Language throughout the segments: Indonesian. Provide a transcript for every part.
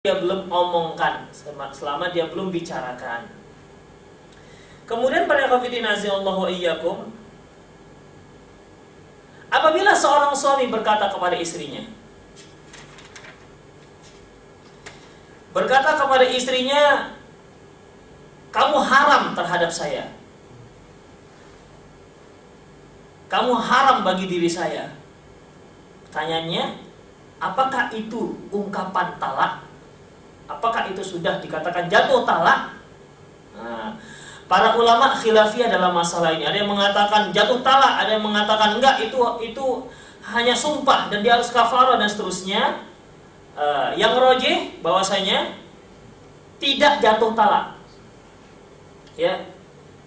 dia belum omongkan, selama dia belum bicarakan. Kemudian para ikhwatiddin azza-Allahu wa iyyakum, apabila seorang suami berkata kepada istrinya, kamu haram terhadap saya, kamu haram bagi diri saya. Pertanyaannya, apakah itu ungkapan talak? Apakah itu sudah dikatakan jatuh talak? Nah, para ulama khilafiyah dalam masalah ini. Ada yang mengatakan jatuh talak, ada yang mengatakan enggak, itu hanya sumpah dan dia harus kafarah dan seterusnya. Yang rajih bahwasanya tidak jatuh talak. Ya,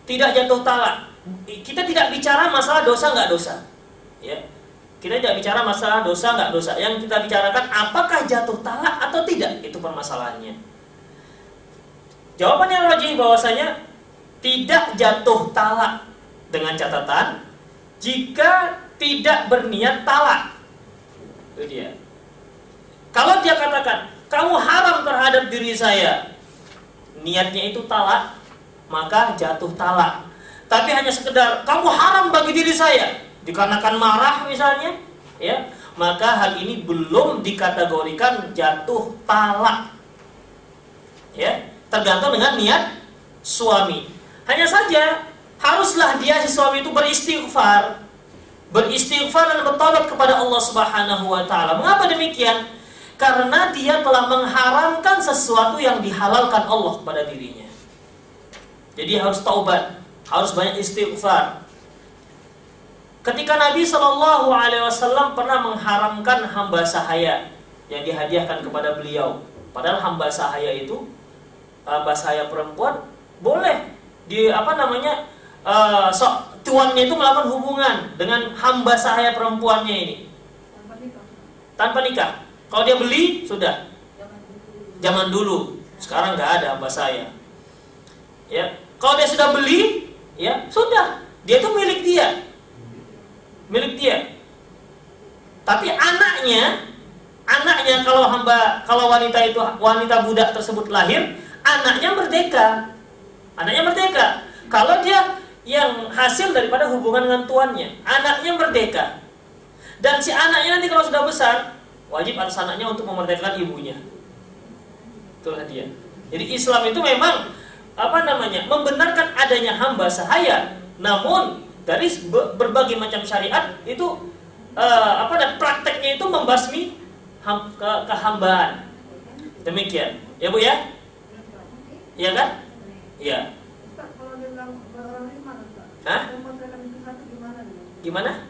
tidak jatuh talak. Kita tidak bicara masalah dosa enggak dosa. Ya. Kita tidak bicara masalah dosa nggak dosa. Yang kita bicarakan apakah jatuh talak atau tidak, itu permasalahannya. Jawabannya rajih bahwasanya tidak jatuh talak, dengan catatan jika tidak berniat talak. Itu dia. Kalau dia katakan kamu haram terhadap diri saya, niatnya itu talak, maka jatuh talak. Tapi hanya sekedar kamu haram bagi diri saya, dikarenakan marah misalnya, ya, maka hal ini belum dikategorikan jatuh talak. Ya, tergantung dengan niat suami. Hanya saja haruslah dia si suami itu beristighfar dan bertobat kepada Allah Subhanahu wa taala. Mengapa demikian? Karena dia telah mengharamkan sesuatu yang dihalalkan Allah pada dirinya. Jadi harus taubat, harus banyak istighfar. Ketika Nabi SAW pernah mengharamkan hamba sahaya yang dihadiahkan kepada beliau, padahal hamba sahaya itu, hamba sahaya perempuan boleh tuannya itu melakukan hubungan dengan hamba sahaya perempuannya ini tanpa nikah. Kalau dia beli sudah, zaman dulu, sekarang nggak ada hamba sahaya. Ya, kalau dia sudah beli, ya sudah, dia itu milik dia. Tapi anaknya kalau wanita budak tersebut lahir, anaknya merdeka. Kalau dia yang hasil daripada hubungan dengan tuannya, anaknya merdeka. Dan si anaknya nanti kalau sudah besar, wajib atas anaknya untuk memerdekakan ibunya. Itulah dia. Jadi Islam itu memang membenarkan adanya hamba sahaya, namun dari berbagai macam syariat itu prakteknya itu membasmi kehambaan. Demikian, ya Bu ya? Iya kan? Iya. Hah? Gimana?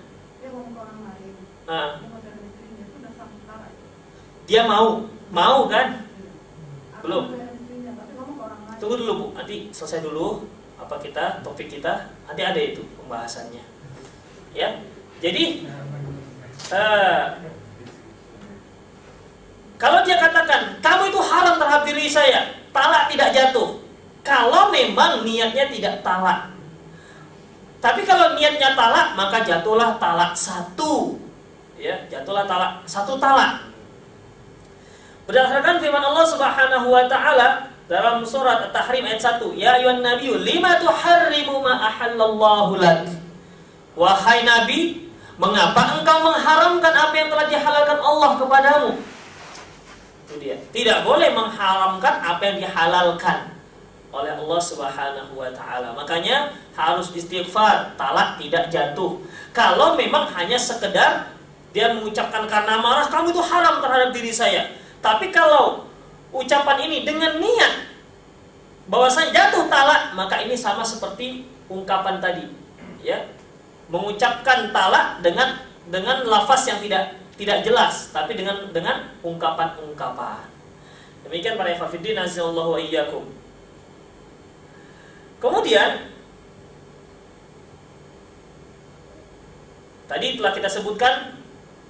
Dia mau kan? Belum. Tunggu dulu Bu, nanti selesai dulu topik kita, nanti ada itu pembahasannya. Ya. Jadi kalau dia katakan kamu itu haram terhadap diri saya, talak tidak jatuh. Kalau memang niatnya tidak talak. Tapi kalau niatnya talak, maka jatuhlah talak satu. Ya, jatuhlah satu talak. Berdasarkan firman Allah Subhanahu wa taala dalam surat At-Tahrim ayat 1, ya ayyuhan nabiyyu lima tuharrimu ma ahallallahu lak. Wahai nabi, mengapa engkau mengharamkan apa yang telah dihalalkan Allah kepadamu? Itu dia. Tidak boleh mengharamkan apa yang dihalalkan oleh Allah Subhanahu wa taala. Makanya harus istighfar, talak tidak jatuh. Kalau memang hanya sekedar dia mengucapkan karena marah, kamu itu haram terhadap diri saya. Tapi kalau ucapan ini dengan niat bahwa saya jatuh talak, maka ini sama seperti ungkapan tadi, ya, mengucapkan talak dengan lafaz yang tidak jelas, tapi dengan ungkapan-ungkapan. Demikian para ikhwatiddin azza-Allahu wa iyyakum. Kemudian tadi telah kita sebutkan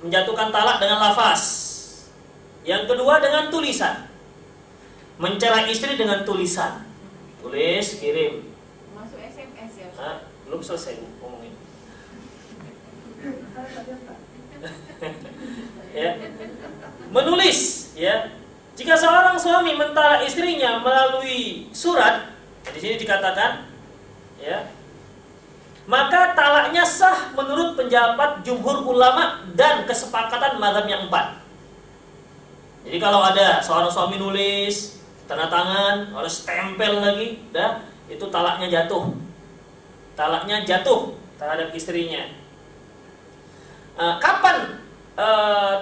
menjatuhkan talak dengan lafaz. Yang kedua dengan tulisan. Mencela istri dengan tulisan. Tulis, kirim. Masuk SMS ya? Belum selesai ngomongin. Ya. Menulis, ya. Jika seorang suami mentalak istrinya melalui surat, di sini dikatakan, ya, maka talaknya sah menurut pendapat jumhur ulama dan kesepakatan mazhab yang 4. Jadi kalau ada seorang suami nulis, tanda tangan, harus stempel lagi, dah, itu talaknya jatuh. Talaknya jatuh terhadap istrinya. Kapan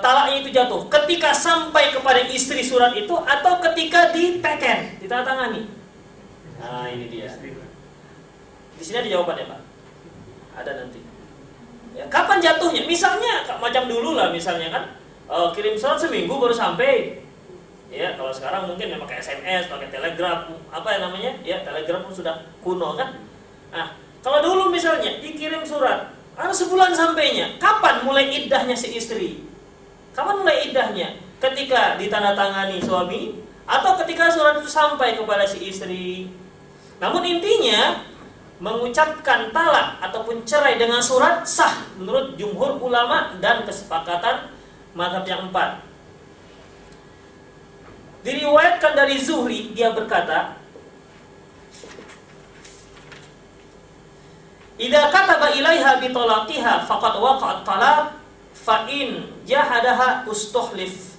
talaknya itu jatuh? Ketika sampai kepada istri surat itu atau ketika diteken, ditandatangani? Nah, ini dia. Di sini ada jawabannya, Pak. Ada nanti. Ya, kapan jatuhnya? Misalnya macam dulu lah, misalnya kan kirim surat seminggu baru sampai. Ya, kalau sekarang mungkin memang pakai SMS, pakai telegram, apa yang namanya? Ya, telegram pun sudah kuno kan. Nah, kalau dulu misalnya dikirim surat, harus sebulan sampainya. Kapan mulai iddahnya si istri? Kapan mulai iddahnya? Ketika ditandatangani suami atau ketika surat itu sampai kepada si istri? Namun intinya mengucapkan talak ataupun cerai dengan surat sah menurut jumhur ulama dan kesepakatan mazhab yang 4. Diriwayatkan dari Zuhri, dia berkata, "Idza kataba ilaiha bi talaqiha faqad waqa'a talaq fa in jahadaha ustuhlif."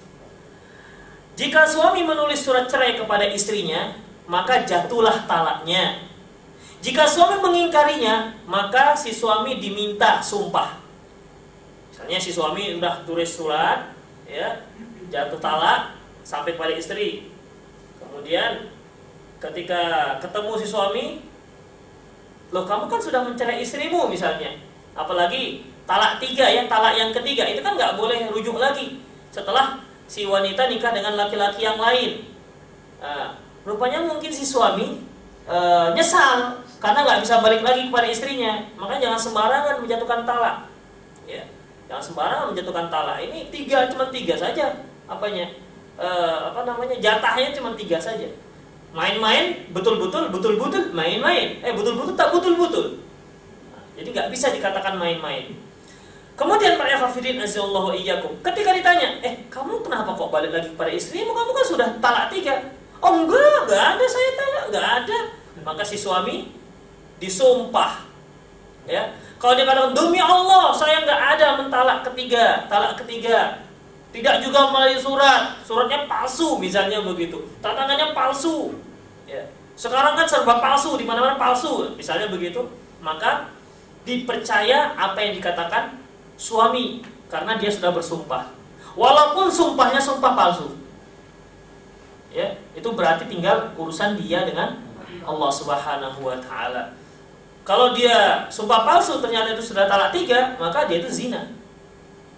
Jika suami menulis surat cerai kepada istrinya, maka jatuhlah talaknya. Jika suami mengingkarinya, maka si suami diminta sumpah. Misalnya si suami sudah tulis surat, ya, jatuh talak sampai pada istri. Kemudian ketika ketemu si suami, "Loh, kamu kan sudah mencerai istrimu," misalnya. Apalagi talak 3 ya, talak yang ketiga itu kan nggak boleh rujuk lagi setelah si wanita nikah dengan laki-laki yang lain. Rupanya mungkin si suami nyesal karena nggak bisa balik lagi kepada istrinya. Makanya jangan sembarangan menjatuhkan talak. Ya, jangan sembarangan menjatuhkan talak. Ini cuma tiga saja. Jatahnya cuma 3 saja. Main-main, betul-betul, betul-betul, main-main. Betul-betul tak betul-betul. Jadi nggak bisa dikatakan main-main. Kemudian para hafidin azallahu iyyakum, ketika ditanya, kamu kenapa kok balik lagi kepada istrimu? Kamu kan sudah talak 3. "Oh enggak ada saya talak, enggak ada." Maka si suami disumpah. Ya, kalau dia katakan, "Demi Allah, saya enggak ada mentalak talak ketiga. Tidak juga melalui surat, suratnya palsu," misalnya begitu. Tantangannya palsu. Ya. Sekarang kan serba palsu, di mana-mana palsu, misalnya begitu. Maka dipercaya apa yang dikatakan suami karena dia sudah bersumpah. Walaupun sumpahnya sumpah palsu. Ya, itu berarti tinggal urusan dia dengan Allah Subhanahu wa taala. Kalau dia sumpah palsu ternyata itu sudah talak 3, maka dia itu zina.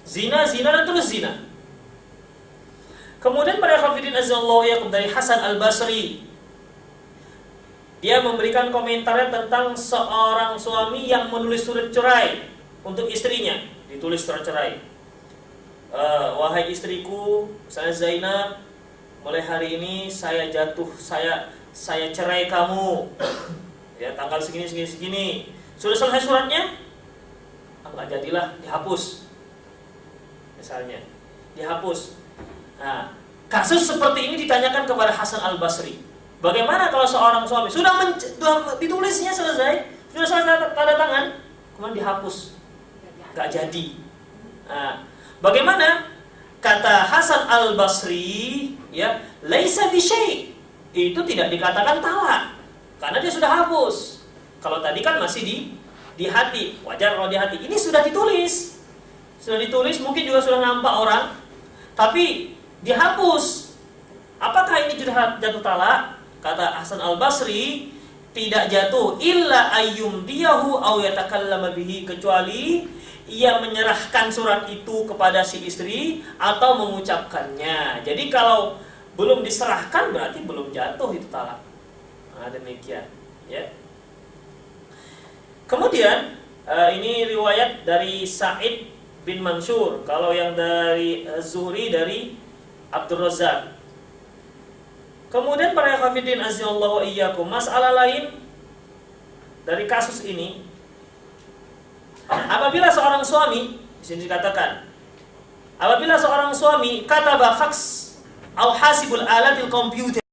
Zina dan terus zina. Kemudian para hafidin azallahu iyyakum dari Hasan Al-Basri, dia memberikan komentarnya tentang seorang suami yang menulis surat cerai untuk istrinya. Ditulis surat cerai. "Wahai istriku, saya Zainab, mulai hari ini saya cerai kamu. Ya, tanggal segini. Sudah selesai suratnya? Enggak jadilah, dihapus." Misalnya, dihapus. Nah, kasus seperti ini ditanyakan kepada Hasan Al-Basri. Bagaimana kalau seorang suami sudah ditulisnya selesai, sudah selesai tanda tangan, kemudian dihapus, enggak jadi. Nah, bagaimana? Kata Hasan Al-Basri, ya, laisa bisyai. Itu tidak dikatakan talak karena dia sudah hapus. Kalau tadi kan masih di hati, wajar kalau di hati. Ini sudah ditulis. Mungkin juga sudah nampak orang, tapi dihapus. Apakah ini sudah jatuh talak? Kata Hasan Al-Basri, tidak jatuh illa ayyumdiyahu aw yatakallama bihi, kecuali ia menyerahkan surat itu kepada si istri atau mengucapkannya. Jadi kalau belum diserahkan berarti belum jatuh itu talak. Nah, demikian, ya. Kemudian ini riwayat dari Sa'id bin Mansur. Kalau yang dari Zuhri dari Abdul Razzaq. Kemudian para hafidin azallahu iyyakum, masalah lain dari kasus ini, apabila seorang suami, di sini dikatakan, apabila seorang suami kataba faks au hasibul alatil komputer.